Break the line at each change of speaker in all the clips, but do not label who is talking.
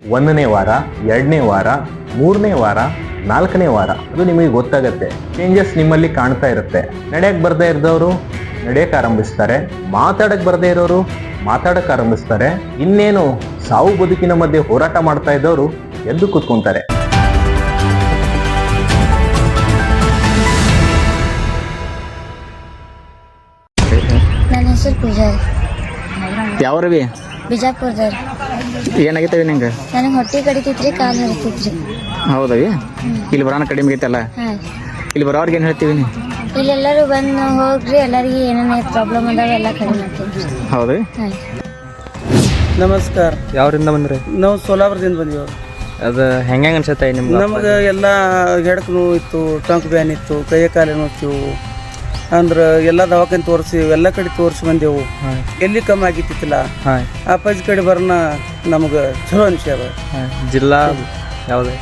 ಒಂದನೇ ವಾರ, ಎರಡನೇ ವಾರ, ಮೂರನೇ ವಾರ, ನಾಲ್ಕನೇ ವಾರ ಅದು ನಿಮಗೆ ಗೊತ್ತಾಗತ್ತೆ. ಚೇಂಜಸ್ ನಿಮ್ಮಲ್ಲಿ ಕಾಣ್ತಾ ಇರುತ್ತೆ. ನಡೆಯಕ್ ಬರ್ದೇ ಇದ್ದವರು ನಡೆಯಕ್ ಆರಂಭಿಸ್ತಾರೆ, ಮಾತಾಡಕ್ ಬರ್ದೇ ಇರೋರು ಮಾತಾಡಕ್ ಆರಂಭಿಸ್ತಾರೆ. ಇನ್ನೇನು ಸಾವು ಬದುಕಿನ ಮಧ್ಯೆ ಹೋರಾಟ ಮಾಡ್ತಾ ಇದ್ದವರು ಎದ್ದು ಕೂತ್ಕೊಂತಾರೆ.
ನನ್ನ ಹೆಸರು ಪೂಜಾರಿ,
ಯಾವ ರವಿ
ಬಿಜಾಪುರದವ್ರು.
ಏನಾಗೈತವಿ ನಿಂಗೆ?
ನನಗೆ ಹೊಟ್ಟೆ ಕಡಿತೈತ್ರಿ, ಕಾಲು ಹರಿತೈತ್ರಿ.
ಹೌದವಿ. ಇಲ್ಲಿ ಬರೋಣ ಕಡಿಮೆ ಆಗೈತಲ್ಲ.
ಹಾಂ,
ಇಲ್ಲಿ ಬರೋರ್ಗೆ ಏನು ಹೇಳ್ತೀವಿ ನೀ?
ಇಲ್ಲೆಲ್ಲರೂ ಬಂದು ಹೋಗ್ರಿ, ಎಲ್ಲರಿಗೆ ಏನೇನು ಪ್ರಾಬ್ಲಮ್ ಅದಾವ ಎಲ್ಲ ಕಡಿಮೆ ಆಗ್ತೈತ್ರಿ.
ಹೌದು.
ಹಾಂ,
ನಮಸ್ಕಾರ.
ಯಾವ್ರಿಂದ ಬಂದ್ರಿ?
ನಾವು ಸೋಲಾಪುರದಿಂದ ಬಂದೀವಿ.
ಅದು ಹೆಂಗೆ ಅನ್ಸತ್ತೆ ನಿಮ್ಗೆ?
ನಮ್ಗೆ ಎಲ್ಲ ಹೆಡಕ್ ನೋವು ಇತ್ತು, ಟಂಕ್ ಬ್ಯಾನ್ ಇತ್ತು, ಕೈ ಕಾಲು ನೋವು ಅಂದ್ರೆ ಎಲ್ಲ ದವಾಖಾನೆ ತೋರಿಸಿವಿ, ಎಲ್ಲ ಕಡೆ ತೋರಿಸಿ ಬಂದೆವು. ಎಲ್ಲಿ ಕಮ್ಮಿ ಆಗಿತ್ತಿಲ್ಲ. ಅಪ್ಪಾಜಿ ಕಡೆ ಬರೋಣ ನಮ್ಗೆ ಚಲೋ ಅನ್ಸ್ಯಾವ.
ಜಿಲ್ಲಾ ಯಾವುದು?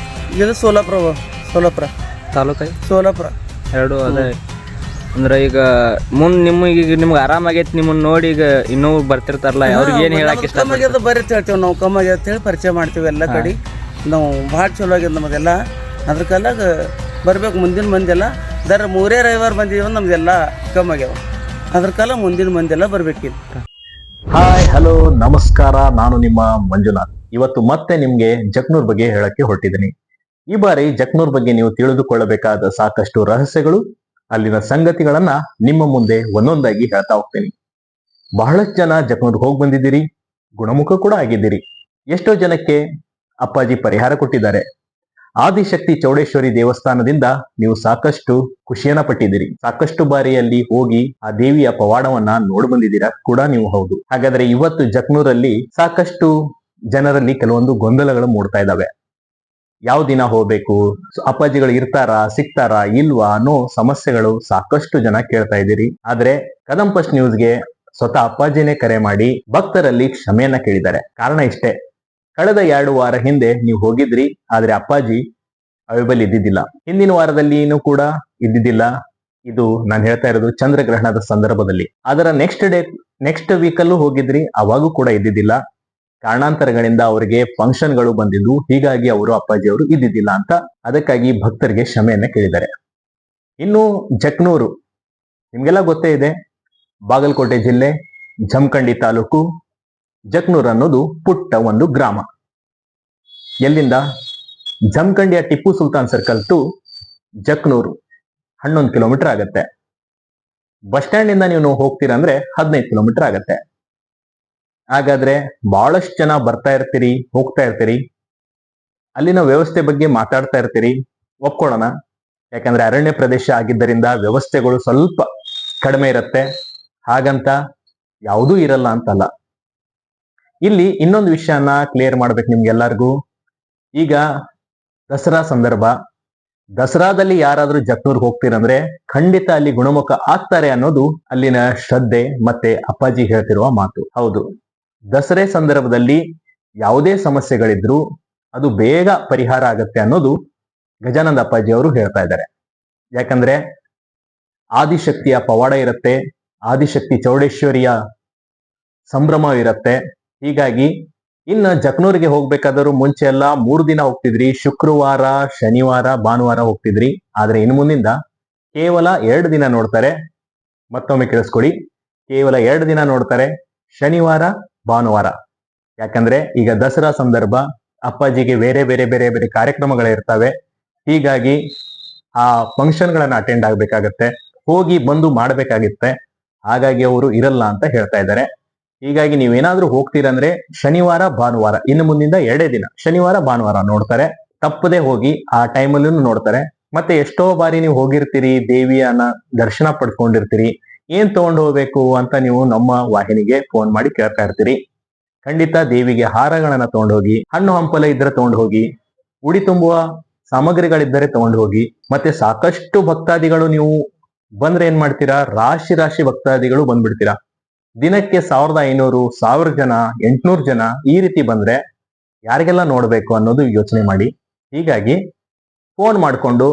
ಇದು ಸೋಲಾಪುರ
ತಾಲೂಕ
ಸೋಲಾಪುರ
ಎರಡು ಅದೇ. ಅಂದ್ರೆ ಈಗ ಮುಂದೆ ನಿಮ್ಗೆ ಆರಾಮಾಗೈತಿ, ನಿಮ್ಮನ್ನ ನೋಡಿ ಈಗ ಇನ್ನೂ ಬರ್ತಿರ್ತಾರಲ್ಲ, ಅವ್ರಿಗೆ ಏನು ಹೇಳಕ್ಕೆ ಇಷ್ಟ?
ಕಮ್ಮಾಗ್ಯದ ಬರೀ ಹೇಳ್ತೇವೆ ನಾವು, ಕಮ್ಮಾಗ್ಯದ ಅಂತೇಳಿ ಪರಿಚಯ ಮಾಡ್ತೀವಿ. ಎಲ್ಲ ಕಡೆ ನಾವು ಭಾಳ ಚಲೋ ಆಗ್ಯದ ನಮಗೆಲ್ಲ. ಅದ್ರ ಕಾಲಾಗ ಬರ್ಬೇಕು ಮುಂದಿನ ಮಂದಿಯೆಲ್ಲ. ದರ ಮೂರೇ ರವಿವಾರ ಬಂದೀವಿ, ನಮ್ದೆಲ್ಲ ಕಮ್ಮಾಗ್ಯಾವ. ಅದ್ರ ಕಾಲ ಮುಂದಿನ ಮಂದಿಯೆಲ್ಲ ಬರ್ಬೇಕಿಲ್ಲ.
ಹಾಯ್, ಹಲೋ, ನಮಸ್ಕಾರ. ನಾನು ನಿಮ್ಮ ಮಂಜುನಾಥ್. ಇವತ್ತು ಮತ್ತೆ ನಿಮ್ಗೆ ಜಕ್ನೂರ್ ಬಗ್ಗೆ ಹೇಳಕ್ಕೆ ಹೊರಟಿದ್ದೀನಿ. ಈ ಬಾರಿ ಜಕ್ನೂರ್ ಬಗ್ಗೆ ನೀವು ತಿಳಿದುಕೊಳ್ಳಬೇಕಾದ ಸಾಕಷ್ಟು ರಹಸ್ಯಗಳು, ಅಲ್ಲಿನ ಸಂಗತಿಗಳನ್ನ ನಿಮ್ಮ ಮುಂದೆ ಒಂದೊಂದಾಗಿ ಹೇಳ್ತಾ ಹೋಗ್ತೀನಿ. ಬಹಳಷ್ಟು ಜನ ಜಕ್ನೂರ್ಗೆ ಹೋಗಿ ಬಂದಿದ್ದೀರಿ, ಗುಣಮುಖ ಕೂಡ ಆಗಿದ್ದೀರಿ. ಎಷ್ಟೋ ಜನಕ್ಕೆ ಅಪ್ಪಾಜಿ ಪರಿಹಾರ ಕೊಟ್ಟಿದ್ದಾರೆ. ಆದಿಶಕ್ತಿ ಚೌಡೇಶ್ವರಿ ದೇವಸ್ಥಾನದಿಂದ ನೀವು ಸಾಕಷ್ಟು ಖುಷಿಯನ್ನ ಪಟ್ಟಿದ್ದೀರಿ. ಸಾಕಷ್ಟು ಬಾರಿಯಲ್ಲಿ ಹೋಗಿ ಆ ದೇವಿಯ ಪವಾಡವನ್ನ ನೋಡ್ ಬಂದಿದ್ದೀರಾ ಕೂಡ ನೀವು. ಹೌದು. ಹಾಗಾದ್ರೆ ಇವತ್ತು ಜಕ್ನೂರಲ್ಲಿ ಸಾಕಷ್ಟು ಜನರಲ್ಲಿ ಕೆಲವೊಂದು ಗೊಂದಲಗಳು ಮೂಡ್ತಾ ಇದ್ದಾವೆ. ಯಾವ ದಿನ ಹೋಗ್ಬೇಕು, ಅಪ್ಪಾಜಿಗಳು ಇರ್ತಾರಾ, ಸಿಗ್ತಾರಾ, ಇಲ್ವಾ ಅನ್ನೋ ಸಮಸ್ಯೆಗಳು ಸಾಕಷ್ಟು ಜನ ಕೇಳ್ತಾ ಇದ್ದೀರಿ. ಆದ್ರೆ ಕದಂ ಫಸ್ಟ್ ನ್ಯೂಸ್ಗೆ ಸ್ವತಃ ಅಪ್ಪಾಜಿನೇ ಕರೆ ಮಾಡಿ ಭಕ್ತರಲ್ಲಿ ಕ್ಷಮೆಯನ್ನ ಕೇಳಿದ್ದಾರೆ. ಕಾರಣ ಇಷ್ಟೇ, ಕಳೆದ 2 ವಾರ ಹಿಂದೆ ನೀವು ಹೋಗಿದ್ರಿ, ಆದ್ರೆ ಅಪ್ಪಾಜಿ ಅವೈಬಲ್ ಇದ್ದಿದ್ದಿಲ್ಲ. ಹಿಂದಿನ ವಾರದಲ್ಲಿನೂ ಕೂಡ ಇದ್ದಿದ್ದಿಲ್ಲ. ಇದು ನಾನು ಹೇಳ್ತಾ ಇರೋದು ಚಂದ್ರಗ್ರಹಣದ ಸಂದರ್ಭದಲ್ಲಿ. ಅದರ ನೆಕ್ಸ್ಟ್ ವೀಕಲ್ಲೂ ಹೋಗಿದ್ರಿ, ಅವಾಗೂ ಕೂಡ ಇದ್ದಿದ್ದಿಲ್ಲ. ಕಾರಣಾಂತರಗಳಿಂದ ಅವರಿಗೆ ಫಂಕ್ಷನ್ಗಳು ಬಂದಿದ್ದು, ಹೀಗಾಗಿ ಅವರು ಅಪ್ಪಾಜಿ ಅವರು ಇದ್ದಿದ್ದಿಲ್ಲ ಅಂತ. ಅದಕ್ಕಾಗಿ ಭಕ್ತರಿಗೆ ಕ್ಷಮೆಯನ್ನ ಕೇಳಿದ್ದಾರೆ. ಇನ್ನು ಜಕ್ನೂರು ನಿಮ್ಗೆಲ್ಲ ಗೊತ್ತೇ ಇದೆ, ಬಾಗಲಕೋಟೆ ಜಿಲ್ಲೆ ಜಮಖಂಡಿ ತಾಲೂಕು. ಜಕ್ನೂರ್ ಅನ್ನೋದು ಪುಟ್ಟ ಒಂದು ಗ್ರಾಮ. ಎಲ್ಲಿಂದ? ಜಮಖಂಡಿಯ Tipu Sultan circle to Jaknur 11 kilometre ಆಗತ್ತೆ. ಬಸ್ ಸ್ಟ್ಯಾಂಡ್ ಇಂದ ನೀವು ಹೋಗ್ತೀರಾ ಅಂದ್ರೆ 15 ಕಿಲೋಮೀಟರ್ ಆಗತ್ತೆ. ಹಾಗಾದ್ರೆ ಬಹಳಷ್ಟು ಜನ ಬರ್ತಾ ಇರ್ತೀರಿ, ಹೋಗ್ತಾ ಇರ್ತೀರಿ, ಅಲ್ಲಿನ ವ್ಯವಸ್ಥೆ ಬಗ್ಗೆ ಮಾತಾಡ್ತಾ ಇರ್ತೀರಿ. ಒಪ್ಕೊಳ್ಳೋಣ, ಯಾಕಂದ್ರೆ ಅರಣ್ಯ ಪ್ರದೇಶ ಆಗಿದ್ದರಿಂದ ವ್ಯವಸ್ಥೆಗಳು ಸ್ವಲ್ಪ ಕಡಿಮೆ ಇರುತ್ತೆ. ಹಾಗಂತ ಯಾವುದೂ ಇರಲ್ಲ ಅಂತಲ್ಲ. ಇಲ್ಲಿ ಇನ್ನೊಂದು ವಿಷಯನ ಕ್ಲಿಯರ್ ಮಾಡ್ಬೇಕು ನಿಮ್ಗೆಲ್ಲರಿಗೂ. ಈಗ ದಸರಾ ಸಂದರ್ಭ, ದಸರಾದಲ್ಲಿ ಯಾರಾದ್ರೂ ಜಕ್ನೂರ್ಗೆ ಹೋಗ್ತೀರಂದ್ರೆ ಖಂಡಿತ ಅಲ್ಲಿ ಗುಣಮುಖ ಆಗ್ತಾರೆ ಅನ್ನೋದು ಅಲ್ಲಿನ ಶ್ರದ್ಧೆ ಮತ್ತೆ ಅಪ್ಪಾಜಿ ಹೇಳ್ತಿರುವ ಮಾತು. ಹೌದು, ದಸರೆ ಸಂದರ್ಭದಲ್ಲಿ ಯಾವುದೇ ಸಮಸ್ಯೆಗಳಿದ್ರು ಅದು ಬೇಗ ಪರಿಹಾರ ಆಗತ್ತೆ ಅನ್ನೋದು ಗಜಾನಂದ ಅಪ್ಪಾಜಿ ಅವರು ಹೇಳ್ತಾ ಇದ್ದಾರೆ. ಯಾಕಂದ್ರೆ ಆದಿಶಕ್ತಿಯ ಪವಾಡ ಇರುತ್ತೆ, ಆದಿಶಕ್ತಿ ಚೌಡೇಶ್ವರಿಯ ಸಂಭ್ರಮ ಇರುತ್ತೆ. ಹೀಗಾಗಿ ಇನ್ನು ಜಕ್ನೂರಿಗೆ ಹೋಗ್ಬೇಕಾದರೂ ಮುಂಚೆ ಎಲ್ಲ 3 ದಿನ ಹೋಗ್ತಿದ್ರಿ. ಶುಕ್ರವಾರ, ಶನಿವಾರ, ಭಾನುವಾರ ಹೋಗ್ತಿದ್ರಿ. ಆದ್ರೆ ಇನ್ನು ಮುಂದಿಂದ ಕೇವಲ 2 ದಿನ ನೋಡ್ತಾರೆ. ಮತ್ತೊಮ್ಮೆ ಕೇಳಿಸ್ಕೊಡಿ, ಕೇವಲ 2 ದಿನ ನೋಡ್ತಾರೆ, ಶನಿವಾರ, ಭಾನುವಾರ. ಯಾಕಂದ್ರೆ ಈಗ ದಸರಾ ಸಂದರ್ಭ, ಅಪ್ಪಾಜಿಗೆ ಬೇರೆ ಬೇರೆ ಬೇರೆ ಬೇರೆ ಕಾರ್ಯಕ್ರಮಗಳಿರ್ತವೆ. ಹೀಗಾಗಿ ಆ ಫಂಕ್ಷನ್ಗಳನ್ನ ಅಟೆಂಡ್ ಆಗ್ಬೇಕಾಗತ್ತೆ, ಹೋಗಿ ಬಂದು ಮಾಡ್ಬೇಕಾಗಿತ್ತೆ. ಹಾಗಾಗಿ ಅವರು ಇರಲ್ಲ ಅಂತ ಹೇಳ್ತಾ ಇದ್ದಾರೆ. ಹೀಗಾಗಿ ನೀವೇನಾದ್ರೂ ಹೋಗ್ತೀರಂದ್ರೆ ಶನಿವಾರ, ಭಾನುವಾರ, ಇನ್ನು ಮುಂದಿಂದ 2 ದಿನ ಶನಿವಾರ, ಭಾನುವಾರ ನೋಡ್ತಾರೆ. ತಪ್ಪದೆ ಹೋಗಿ ಆ ಟೈಮಲ್ಲೂ ನೋಡ್ತಾರೆ. ಮತ್ತೆ ಎಷ್ಟೋ ಬಾರಿ ನೀವು ಹೋಗಿರ್ತೀರಿ, ದೇವಿಯನ್ನ ದರ್ಶನ ಪಡ್ಕೊಂಡಿರ್ತೀರಿ, ಏನ್ ತಗೊಂಡು ಹೋಗ್ಬೇಕು ಅಂತ ನೀವು ನಮ್ಮ ವಾಹಿನಿಗೆ ಫೋನ್ ಮಾಡಿ ಕೇಳ್ತಾ ಇರ್ತೀರಿ. ಖಂಡಿತ ದೇವಿಗೆ ಹಾರಗಳನ್ನ ತಗೊಂಡೋಗಿ, ಹಣ್ಣು ಹಂಪಲ ಇದ್ರೆ ತಗೊಂಡು ಹೋಗಿ, ಉಡಿ ತುಂಬುವ ಸಾಮಗ್ರಿಗಳಿದ್ದರೆ ತಗೊಂಡು ಹೋಗಿ. ಮತ್ತೆ ಸಾಕಷ್ಟು ಭಕ್ತಾದಿಗಳು ನೀವು ಬಂದ್ರೆ ಏನ್ ಮಾಡ್ತೀರಾ, ರಾಶಿ ರಾಶಿ ಭಕ್ತಾದಿಗಳು ಬಂದ್ಬಿಡ್ತೀರಾ. ದಿನಕ್ಕೆ 1500, 1000 ಜನ, 800 ಜನ ಈ ರೀತಿ ಬಂದ್ರೆ ಯಾರಿಗೆಲ್ಲ ನೋಡ್ಬೇಕು ಅನ್ನೋದು ಯೋಚನೆ ಮಾಡಿ. ಹೀಗಾಗಿ ಫೋನ್ ಮಾಡ್ಕೊಂಡು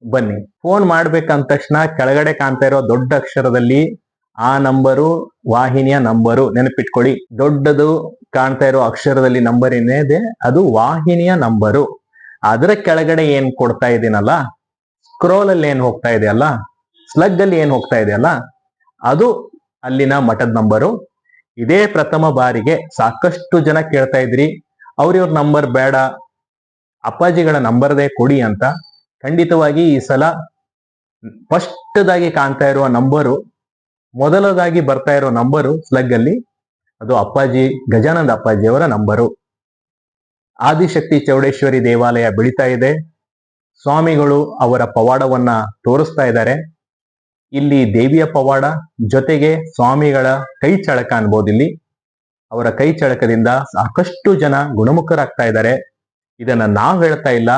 ಬನ್ನಿ. ಫೋನ್ ಮಾಡ್ಬೇಕಂದ ತಕ್ಷಣ ಕೆಳಗಡೆ ಕಾಣ್ತಾ ಇರೋ ದೊಡ್ಡ ಅಕ್ಷರದಲ್ಲಿ ಆ ನಂಬರು, ವಾಹಿನಿಯ ನಂಬರು ನೆನಪಿಟ್ಕೊಳ್ಳಿ. ದೊಡ್ಡದು ಕಾಣ್ತಾ ಇರೋ ಅಕ್ಷರದಲ್ಲಿ ನಂಬರ್ ಏನಿದೆ ಅದು ವಾಹಿನಿಯ ನಂಬರು. ಅದರ ಕೆಳಗಡೆ ಏನ್ ಕೊಡ್ತಾ ಇದೀನಲ್ಲ, ಸ್ಕ್ರೋಲ್ ಅಲ್ಲಿ ಏನ್ ಹೋಗ್ತಾ ಇದೆಯಲ್ಲ, ಸ್ಲಗ್ ಅಲ್ಲಿ ಏನ್ ಹೋಗ್ತಾ ಇದೆಯಲ್ಲ, ಅದು ಅಲ್ಲಿನ ಮಠದ ನಂಬರು. ಇದೇ ಪ್ರಥಮ ಬಾರಿಗೆ ಸಾಕಷ್ಟು ಜನ ಕೇಳ್ತಾ ಇದ್ರಿ, ಅವ್ರಿವ್ರ ನಂಬರ್ ಬೇಡ, ಅಪ್ಪಾಜಿಗಳ ನಂಬರ್ದೇ ಕೊಡಿ ಅಂತ. ಖಂಡಿತವಾಗಿ ಈ ಸಲ ಫಸ್ಟ್ದಾಗಿ ಕಾಣ್ತಾ ಇರುವ ನಂಬರು, ಮೊದಲದಾಗಿ ಬರ್ತಾ ಇರೋ ನಂಬರು ಸ್ಲಗ್ ಅಲ್ಲಿ, ಅದು ಅಪ್ಪಾಜಿ ಗಜಾನಂದ ಅಪ್ಪಾಜಿಯವರ ನಂಬರು. ಆದಿಶಕ್ತಿ ಚೌಡೇಶ್ವರಿ ದೇವಾಲಯ ಬೆಳೀತಾ ಇದೆ. ಸ್ವಾಮಿಗಳು ಅವರ ಪವಾಡವನ್ನ ತೋರಿಸ್ತಾ ಇದ್ದಾರೆ. ಇಲ್ಲಿ ದೇವಿಯ ಪವಾಡ ಜೊತೆಗೆ ಸ್ವಾಮಿಗಳ ಕೈ ಚಳಕ ಅನ್ಬೋದು. ಇಲ್ಲಿ ಅವರ ಕೈ ಚಳಕದಿಂದ ಸಾಕಷ್ಟು ಜನ ಗುಣಮುಖರಾಗ್ತಾ ಇದ್ದಾರೆ. ಇದನ್ನ ನಾವ್ ಹೇಳ್ತಾ ಇಲ್ಲ,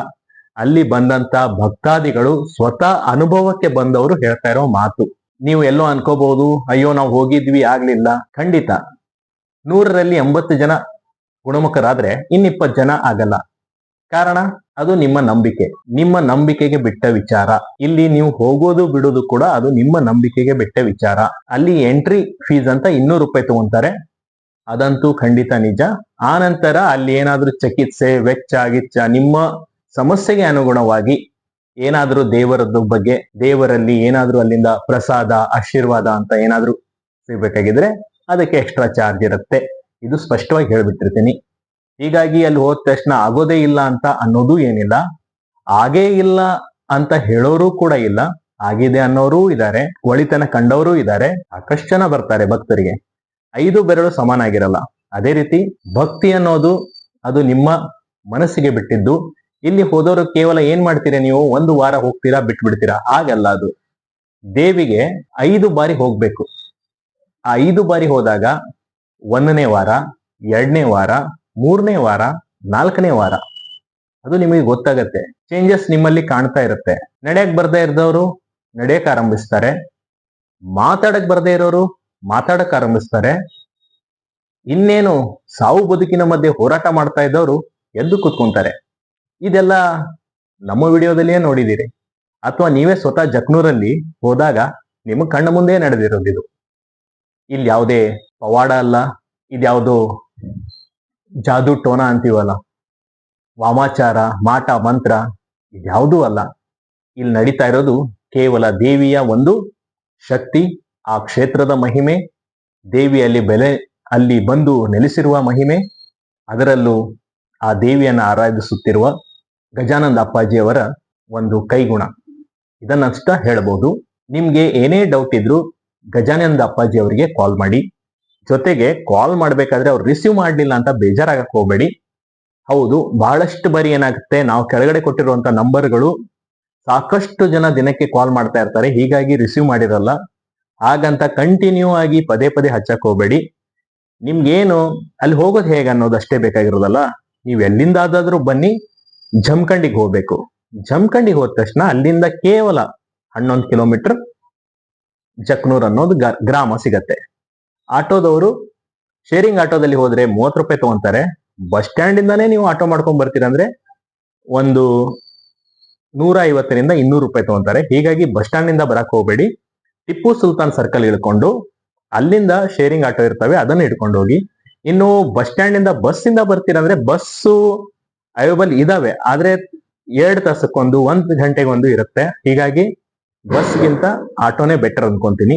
ಅಲ್ಲಿ ಬಂದಂತ ಭಕ್ತಾದಿಗಳು ಸ್ವತಃ ಅನುಭವಕ್ಕೆ ಬಂದವರು ಹೇಳ್ತಾ ಇರೋ ಮಾತು. ನೀವು ಎಲ್ಲೋ ಅನ್ಕೋಬಹುದು, ಅಯ್ಯೋ ನಾವು ಹೋಗಿದ್ವಿ ಆಗ್ಲಿಲ್ಲ. ಖಂಡಿತ 100ರಲ್ಲಿ 80 ಜನ ಗುಣಮುಖರಾದ್ರೆ 20 ಜನ ಆಗಲ್ಲ. ಕಾರಣ ಅದು ನಿಮ್ಮ ನಂಬಿಕೆ, ನಿಮ್ಮ ನಂಬಿಕೆಗೆ ಬಿಟ್ಟ ವಿಚಾರ. ಇಲ್ಲಿ ನೀವು ಹೋಗೋದು ಬಿಡೋದು ಕೂಡ ಅದು ನಿಮ್ಮ ನಂಬಿಕೆಗೆ ಬಿಟ್ಟ ವಿಚಾರ. ಅಲ್ಲಿ ಎಂಟ್ರಿ ಫೀಸ್ ಅಂತ 200 ರೂಪಾಯಿ ತಗೊಂತಾರೆ, ಅದಂತೂ ಖಂಡಿತ ನಿಜ. ಆ ನಂತರ ಅಲ್ಲಿ ಏನಾದ್ರೂ ಚಿಕಿತ್ಸೆ ವೆಚ್ಚ ಗಿಚ್ಚ ನಿಮ್ಮ ಸಮಸ್ಯೆಗೆ ಅನುಗುಣವಾಗಿ ಏನಾದ್ರೂ ದೇವರದ್ದು ಬಗ್ಗೆ, ದೇವರಲ್ಲಿ ಏನಾದ್ರೂ ಅಲ್ಲಿಂದ ಪ್ರಸಾದ ಆಶೀರ್ವಾದ ಅಂತ ಏನಾದ್ರೂ ಸಿಗ್ಬೇಕಾಗಿದ್ರೆ ಅದಕ್ಕೆ ಎಕ್ಸ್ಟ್ರಾ ಚಾರ್ಜ್ ಇರುತ್ತೆ. ಇದು ಸ್ಪಷ್ಟವಾಗಿ ಹೇಳ್ಬಿಟ್ಟಿರ್ತೀನಿ. ಹೀಗಾಗಿ ಅಲ್ಲಿ ಹೋದ ತಕ್ಷಣ ಆಗೋದೇ ಇಲ್ಲ ಅಂತ ಅನ್ನೋದು ಏನಿಲ್ಲ, ಆಗೇ ಇಲ್ಲ ಅಂತ ಹೇಳೋರು ಕೂಡ ಇಲ್ಲ, ಆಗಿದೆ ಅನ್ನೋರು ಇದ್ದಾರೆ, ಒಳಿತನ ಕಂಡವರು ಇದ್ದಾರೆ. ಸಾಕಷ್ಟು ಜನ ಬರ್ತಾರೆ ಭಕ್ತರಿಗೆ. 5 ಬೆರಳು ಸಮಾನ ಆಗಿರಲ್ಲ. ಅದೇ ರೀತಿ ಭಕ್ತಿ ಅನ್ನೋದು ಅದು ನಿಮ್ಮ ಮನಸ್ಸಿಗೆ ಬಿಟ್ಟಿದ್ದು. ಇಲ್ಲಿ ಹೋದವರು ಕೇವಲ ಏನ್ ಮಾಡ್ತೀರಾ, ನೀವು 1 ವಾರ ಹೋಗ್ತೀರಾ ಬಿಟ್ಬಿಡ್ತೀರಾ, ಹಾಗಲ್ಲ. ಅದು ದೇವಿಗೆ 5 ಬಾರಿ ಹೋಗ್ಬೇಕು. ಆ 5 ಬಾರಿ ಹೋದಾಗ 1ನೇ ವಾರ, 2ನೇ ವಾರ, 3ನೇ ವಾರ, 4ನೇ ವಾರ ಅದು ನಿಮಗೆ ಗೊತ್ತಾಗತ್ತೆ. ಚೇಂಜಸ್ ನಿಮ್ಮಲ್ಲಿ ಕಾಣ್ತಾ ಇರುತ್ತೆ. ನಡೆಯಕ್ ಬರ್ದೇ ಇರೋರು ನಡೆಯಕ್ ಆರಂಭಿಸ್ತಾರೆ, ಮಾತಾಡಕ್ ಬರ್ದೇ ಇರೋರು ಮಾತಾಡಕ್ ಆರಂಭಿಸ್ತಾರೆ. ಇನ್ನೇನು ಸಾವು ಬದುಕಿನ ಮಧ್ಯೆ ಹೋರಾಟ ಮಾಡ್ತಾ ಇದ್ದವರು ಎದ್ದು ಕೂತ್ಕೊಂತಾರೆ. ಇದೆಲ್ಲ ನಮ್ಮ ವಿಡಿಯೋದಲ್ಲಿಯೇ ನೋಡಿದಿರಿ, ಅಥವಾ ನೀವೇ ಸ್ವತಃ ಜಕ್ನೂರಲ್ಲಿ ಹೋದಾಗ ನಿಮ್ಮ ಕಣ್ಣ ಮುಂದೆ ನಡೆದಿರೋದಿದು. ಇಲ್ಲಿ ಯಾವುದೇ ಪವಾಡ ಅಲ್ಲ, ಇದ್ಯಾವುದೋ ಜಾದೂ ಟೋನ ಅಂತೀವಲ್ಲ, ವಾಮಾಚಾರ ಮಾಟ ಮಂತ್ರ, ಇದ್ಯಾವುದೂ ಅಲ್ಲ. ಇಲ್ಲಿ ನಡೀತಾ ಇರೋದು ಕೇವಲ ದೇವಿಯ ಒಂದು ಶಕ್ತಿ, ಆ ಕ್ಷೇತ್ರದ ಮಹಿಮೆ, ದೇವಿಯಲ್ಲಿ ಅಲ್ಲಿ ಬಂದು ನೆಲೆಸಿರುವ ಮಹಿಮೆ, ಅದರಲ್ಲೂ ಆ ದೇವಿಯನ್ನು ಆರಾಧಿಸುತ್ತಿರುವ ಗಜಾನಂದ ಅಪ್ಪಾಜಿಯವರ ಒಂದು ಕೈಗುಣ. ಇದನ್ನಷ್ಟ ಹೇಳ್ಬೋದು. ನಿಮ್ಗೆ ಏನೇ ಡೌಟ್ ಇದ್ರು ಗಜಾನಂದ ಅಪ್ಪಾಜಿ ಅವರಿಗೆ ಕಾಲ್ ಮಾಡಿ. ಜೊತೆಗೆ ಕಾಲ್ ಮಾಡ್ಬೇಕಾದ್ರೆ ಅವ್ರು ರಿಸೀವ್ ಮಾಡ್ಲಿಲ್ಲ ಅಂತ ಬೇಜಾರಾಗಕ್ ಹೋಗ್ಬೇಡಿ. ಹೌದು, ಬಹಳಷ್ಟು ಬಾರಿ ಏನಾಗುತ್ತೆ, ನಾವು ಕೆಳಗಡೆ ಕೊಟ್ಟಿರುವಂತ ನಂಬರ್ಗಳು ಸಾಕಷ್ಟು ಜನ ದಿನಕ್ಕೆ ಕಾಲ್ ಮಾಡ್ತಾ ಇರ್ತಾರೆ, ಹೀಗಾಗಿ ರಿಸೀವ್ ಮಾಡಿರಲ್ಲ. ಹಾಗಂತ ಕಂಟಿನ್ಯೂ ಆಗಿ ಪದೇ ಪದೇ ಹಚ್ಚಕ್ ಹೋಗ್ಬೇಡಿ. ನಿಮ್ಗೇನು ಅಲ್ಲಿ ಹೋಗೋದು ಹೇಗೆ ಅನ್ನೋದಷ್ಟೇ ಬೇಕಾಗಿರೋದಲ್ಲ. ನೀವು ಎಲ್ಲಿಂದಾದ್ರೂ ಬನ್ನಿ, ಜಮಖಂಡಿಗೆ ಹೋಗ್ಬೇಕು. ಜಮಖಂಡಿಗೆ ಹೋದ ತಕ್ಷಣ ಅಲ್ಲಿಂದ ಕೇವಲ 11 ಕಿಲೋಮೀಟರ್ ಜಕ್ನೂರ್ ಅನ್ನೋದು ಗ್ರಾಮ ಸಿಗತ್ತೆ. ಆಟೋದವರು ಶೇರಿಂಗ್ ಆಟೋದಲ್ಲಿ ಹೋದ್ರೆ 30 ರೂಪಾಯಿ ತಗೊಂತಾರೆ. ಬಸ್ ಸ್ಟ್ಯಾಂಡ್ ಇಂದಾನೇ ನೀವು ಆಟೋ ಮಾಡ್ಕೊಂಡ್ ಬರ್ತೀರಂದ್ರೆ ಒಂದು 150ರಿಂದ 200 ರೂಪಾಯಿ ತಗೊಂತಾರೆ. ಹೀಗಾಗಿ ಬಸ್ ಸ್ಟ್ಯಾಂಡ್ ಇಂದ ಬರಕ್ ಹೋಗ್ಬೇಡಿ. ಟಿಪ್ಪು ಸುಲ್ತಾನ್ ಸರ್ಕಲ್ ಇಳ್ಕೊಂಡು ಅಲ್ಲಿಂದ ಶೇರಿಂಗ್ ಆಟೋ ಇರ್ತವೆ, ಅದನ್ನ ಇಟ್ಕೊಂಡು ಹೋಗಿ. ಇನ್ನು ಬಸ್ ಸ್ಟ್ಯಾಂಡ್ ಇಂದ ಬಸ್ ಇಂದ ಬರ್ತೀರಂದ್ರೆ ಬಸ್ಸು ಅವೈಲೇಬಲ್ ಇದಾವೆ, ಆದ್ರೆ 2 ತಾಸಕ್ಕೊಂದು 1 ಗಂಟೆಗೊಂದು ಇರುತ್ತೆ. ಹೀಗಾಗಿ ಬಸ್ಗಿಂತ ಆಟೋನೇ ಬೆಟರ್ ಅನ್ಕೊಂತೀನಿ.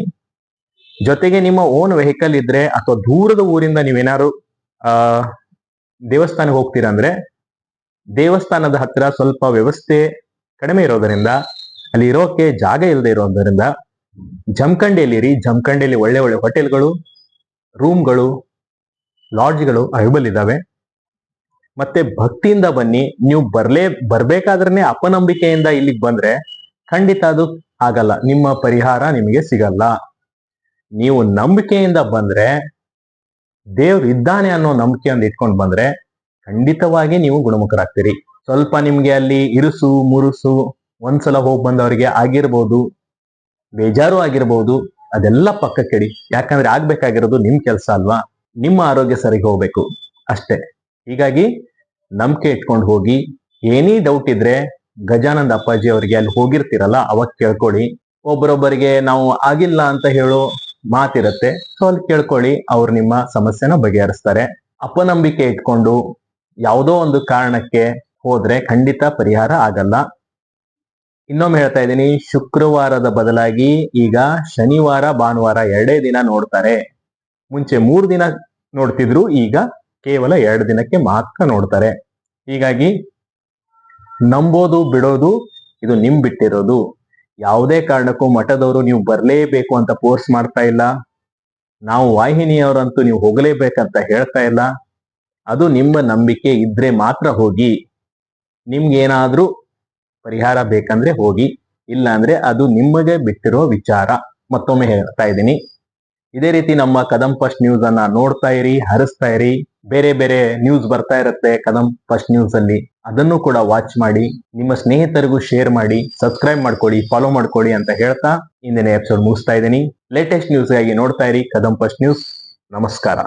ಜೊತೆಗೆ ನಿಮ್ಮ ಓನ್ ವೆಹಿಕಲ್ ಇದ್ರೆ ಅಥವಾ ದೂರದ ಊರಿಂದ ನೀವೇನಾದ್ರು ದೇವಸ್ಥಾನಕ್ಕೆ ಹೋಗ್ತೀರಾ ಅಂದ್ರೆ ದೇವಸ್ಥಾನದ ಹತ್ರ ಸ್ವಲ್ಪ ವ್ಯವಸ್ಥೆ ಕಡಿಮೆ ಇರೋದರಿಂದ, ಅಲ್ಲಿ ಇರೋಕೆ ಜಾಗ ಇಲ್ಲದೆ ಇರೋದರಿಂದ ಜಮಖಂಡಿಯಲ್ಲಿ ಜಮಖಂಡಿಯಲ್ಲಿ ಒಳ್ಳೆ ಒಳ್ಳೆ ಹೋಟೆಲ್ಗಳು, ರೂಮ್ಗಳು, ಲಾಡ್ಜ್ಗಳು ಅವೈಲೇಬಲ್ ಇದಾವೆ. ಮತ್ತೆ ಭಕ್ತಿಯಿಂದ ಬನ್ನಿ. ನೀವು ಬರ್ಬೇಕಾದ್ರೆ ಅಪನಂಬಿಕೆಯಿಂದ ಇಲ್ಲಿಗೆ ಬಂದ್ರೆ ಖಂಡಿತ ಅದು ಆಗಲ್ಲ, ನಿಮ್ಮ ಪರಿಹಾರ ನಿಮಗೆ ಸಿಗಲ್ಲ. ನೀವು ನಂಬಿಕೆಯಿಂದ ಬಂದ್ರೆ, ದೇವ್ರು ಇದ್ದಾನೆ ಅನ್ನೋ ನಂಬಿಕೆಯಿಂದ ಇಟ್ಕೊಂಡು ಬಂದ್ರೆ ಖಂಡಿತವಾಗಿ ನೀವು ಗುಣಮುಖರಾಗ್ತೀರಿ. ಸ್ವಲ್ಪ ನಿಮ್ಗೆ ಅಲ್ಲಿ ಇರುಸು ಮುರುಸು ಒಂದ್ಸಲ ಹೋಗಿ ಬಂದವರಿಗೆ ಆಗಿರ್ಬೋದು, ಬೇಜಾರು ಆಗಿರ್ಬೋದು, ಅದೆಲ್ಲ ಪಕ್ಕಕ್ಕಿಡಿ. ಯಾಕಂದ್ರೆ ಆಗ್ಬೇಕಾಗಿರೋದು ನಿಮ್ ಕೆಲಸ ಅಲ್ವಾ, ನಿಮ್ಮ ಆರೋಗ್ಯ ಸರಿಗೆ ಹೋಗ್ಬೇಕು ಅಷ್ಟೇ. ಹೀಗಾಗಿ ನಂಬಿಕೆ ಇಟ್ಕೊಂಡು ಹೋಗಿ. ಏನೇ ಡೌಟ್ ಇದ್ರೆ ಗಜಾನಂದ ಅಪ್ಪಾಜಿ ಅವರಿಗೆ ಅಲ್ಲಿ ಹೋಗಿರ್ತೀರಲ್ಲ ಅವಾಗ ಕೇಳ್ಕೊಳ್ಳಿ. ಒಬ್ಬರೊಬ್ಬರಿಗೆ ನಾವು ಆಗಿಲ್ಲ ಅಂತ ಹೇಳೋ ಮಾತಿರತ್ತೆ, ಸೊ ಅಲ್ಲಿ ಕೇಳ್ಕೊಳ್ಳಿ, ಅವ್ರು ನಿಮ್ಮ ಸಮಸ್ಯೆನ ಬಗೆಹರಿಸ್ತಾರೆ. ಅಪನಂಬಿಕೆ ಇಟ್ಕೊಂಡು ಯಾವುದೋ ಒಂದು ಕಾರಣಕ್ಕೆ ಹೋದ್ರೆ ಖಂಡಿತ ಪರಿಹಾರ ಆಗಲ್ಲ. ಇನ್ನೊಮ್ಮೆ ಹೇಳ್ತಾ ಇದ್ದೀನಿ, ಶುಕ್ರವಾರದ ಬದಲಾಗಿ ಈಗ ಶನಿವಾರ ಭಾನುವಾರ 2 ದಿನ ನೋಡ್ತಾರೆ. ಮುಂಚೆ 3 ದಿನ ನೋಡ್ತಿದ್ರು, ಈಗ ಕೇವಲ 2 ದಿನಕ್ಕೆ ಮಾತ್ರ ನೋಡ್ತಾರೆ. ಹೀಗಾಗಿ ನಂಬೋದು ಬಿಡೋದು ಇದು ನಿಮ್ ಬಿಟ್ಟಿರೋದು. ಯಾವುದೇ ಕಾರಣಕ್ಕೂ ಮಠದವರು ನೀವು ಬರ್ಲೇಬೇಕು ಅಂತ ಫೋರ್ಸ್ ಮಾಡ್ತಾ ಇಲ್ಲ. ನಾವು ವಾಹಿನಿಯವರಂತೂ ನೀವು ಹೋಗಲೇಬೇಕಂತ ಹೇಳ್ತಾ ಇಲ್ಲ. ಅದು ನಿಮ್ಮ ನಂಬಿಕೆ ಇದ್ರೆ ಮಾತ್ರ ಹೋಗಿ. ನಿಮ್ಗೇನಾದ್ರೂ ಪರಿಹಾರ ಬೇಕಂದ್ರೆ ಹೋಗಿ, ಇಲ್ಲ ಅಂದ್ರೆ ಅದು ನಿಮಗೆ ಬಿಟ್ಟಿರೋ ವಿಚಾರ. ಮತ್ತೊಮ್ಮೆ ಹೇಳ್ತಾ ಇದ್ದೀನಿ, ಇದೇ ರೀತಿ ನಮ್ಮ ಕದಂ ಫಸ್ಟ್ ನ್ಯೂಸ್ ಅನ್ನ ನೋಡ್ತಾ ಇರಿ, ಹರಿಸ್ತಾ ಇರಿ. ಬೇರೆ ಬೇರೆ ನ್ಯೂಸ್ ಬರ್ತಾ ಇರುತ್ತೆ ಕದಂ ಫಸ್ಟ್ ನ್ಯೂಸ್ ಅಲ್ಲಿ, ಅದನ್ನು ಕೂಡ ವಾಚ್ ಮಾಡಿ, ನಿಮ್ಮ ಸ್ನೇಹಿತರಿಗೂ ಶೇರ್ ಮಾಡಿ, ಸಬ್ಸ್ಕ್ರೈಬ್ ಮಾಡ್ಕೊಳ್ಳಿ, ಫಾಲೋ ಮಾಡ್ಕೊಳ್ಳಿ ಅಂತ ಹೇಳ್ತಾ ಇಂದಿನ ಎಪಿಸೋಡ್ ಮುಗಿಸ್ತಾ ಇದ್ದೀನಿ. ಲೇಟೆಸ್ಟ್ ನ್ಯೂಸ್ ಗಾಗಿ ನೋಡ್ತಾ ಇರಿ ಕದಂ ಫಸ್ಟ್ ನ್ಯೂಸ್. ನಮಸ್ಕಾರ.